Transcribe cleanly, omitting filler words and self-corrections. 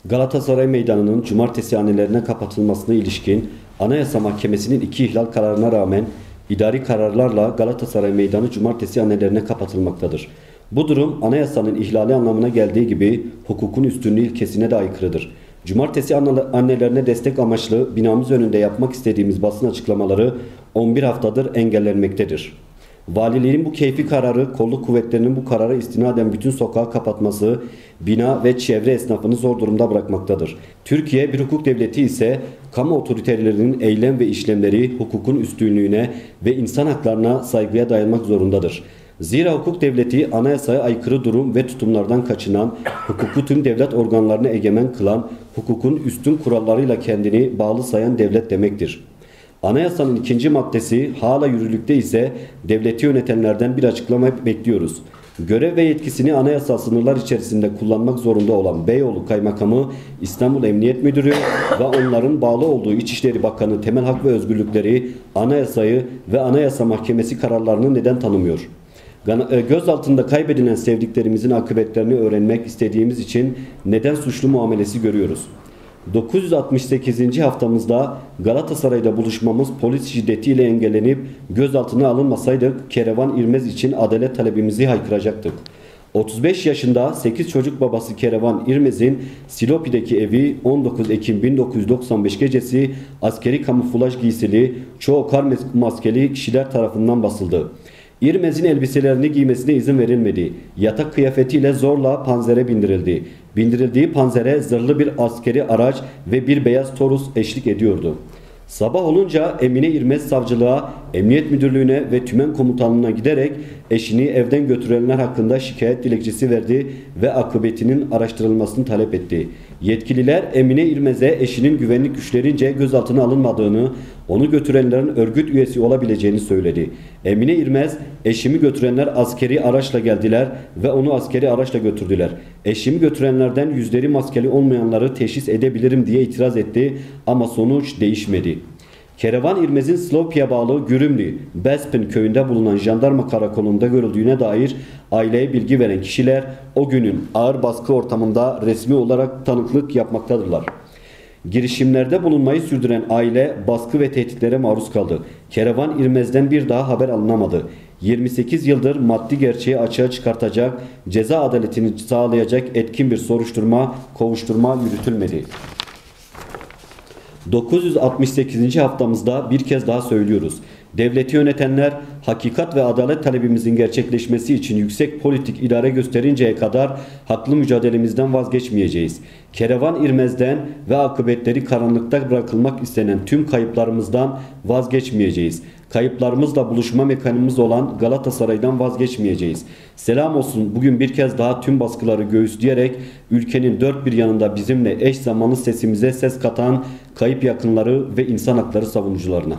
Galatasaray Meydanı'nın cumartesi hanelerine kapatılmasına ilişkin Anayasa Mahkemesi'nin iki ihlal kararına rağmen idari kararlarla Galatasaray Meydanı cumartesi hanelerine kapatılmaktadır. Bu durum anayasanın ihlali anlamına geldiği gibi hukukun üstünlüğü ilkesine de aykırıdır. Cumartesi annelerine destek amaçlı binamız önünde yapmak istediğimiz basın açıklamaları 11 haftadır engellenmektedir. Valiliğin bu keyfi kararı, kolluk kuvvetlerinin bu karara istinaden bütün sokağı kapatması, bina ve çevre esnafını zor durumda bırakmaktadır. Türkiye bir hukuk devleti ise kamu otoritelerinin eylem ve işlemleri hukukun üstünlüğüne ve insan haklarına saygıya dayanmak zorundadır. Zira hukuk devleti anayasaya aykırı durum ve tutumlardan kaçınan, hukuku tüm devlet organlarına egemen kılan, hukukun üstün kurallarıyla kendini bağlı sayan devlet demektir. Anayasanın ikinci maddesi hala yürürlükte ise devleti yönetenlerden bir açıklama bekliyoruz. Görev ve yetkisini anayasal sınırlar içerisinde kullanmak zorunda olan Beyoğlu Kaymakamı, İstanbul Emniyet Müdürü ve onların bağlı olduğu İçişleri Bakanı temel hak ve özgürlükleri, anayasayı ve Anayasa Mahkemesi kararlarını neden tanımıyor? Gözaltında kaybedilen sevdiklerimizin akıbetlerini öğrenmek istediğimiz için neden suçlu muamelesi görüyoruz? 968. haftamızda Galatasaray'da buluşmamız polis şiddetiyle engellenip gözaltına alınmasaydık Kerevan İrmez için adalet talebimizi haykıracaktık. 35 yaşında 8 çocuk babası Kerevan İrmez'in Silopi'deki evi 19 Ekim 1995 gecesi askeri kamuflaj giysili, çoğu kar maskeli kişiler tarafından basıldı. İrmez'in elbiselerini giymesine izin verilmedi. Yatak kıyafetiyle zorla panzere bindirildi. Bindirildiği panzere zırhlı bir askeri araç ve bir beyaz Torus eşlik ediyordu. Sabah olunca Emine İrmez savcılığa, Emniyet Müdürlüğü'ne ve Tümen Komutanlığı'na giderek eşini evden götürülenler hakkında şikayet dilekçesi verdi ve akıbetinin araştırılmasını talep etti. Yetkililer Emine İrmez'e eşinin güvenlik güçlerince gözaltına alınmadığını, onu götürenlerin örgüt üyesi olabileceğini söyledi. Emine İrmez, eşimi götürenler askeri araçla geldiler ve onu askeri araçla götürdüler. Eşimi götürenlerden yüzleri maskeli olmayanları teşhis edebilirim diye itiraz etti ama sonuç değişmedi. Kerevan İrmez'in Slopi'ye bağlı Gürümlü, Bespin köyünde bulunan jandarma karakolunda görüldüğüne dair aileye bilgi veren kişiler o günün ağır baskı ortamında resmi olarak tanıklık yapmaktadırlar. Girişimlerde bulunmayı sürdüren aile baskı ve tehditlere maruz kaldı. Kerevan İrmez'den bir daha haber alınamadı. 28 yıldır maddi gerçeği açığa çıkartacak, ceza adaletini sağlayacak etkin bir soruşturma, kovuşturma yürütülmedi. 968. haftamızda bir kez daha söylüyoruz. Devleti yönetenler hakikat ve adalet talebimizin gerçekleşmesi için yüksek politik idare gösterinceye kadar haklı mücadelemizden vazgeçmeyeceğiz. Kerevan İrmez'den ve akıbetleri karanlıkta bırakılmak istenen tüm kayıplarımızdan vazgeçmeyeceğiz. Kayıplarımızla buluşma mekanımız olan Galatasaray'dan vazgeçmeyeceğiz. Selam olsun bugün bir kez daha tüm baskıları göğüsleyerek ülkenin dört bir yanında bizimle eş zamanlı sesimize ses katan kayıp yakınları ve insan hakları savunucularına.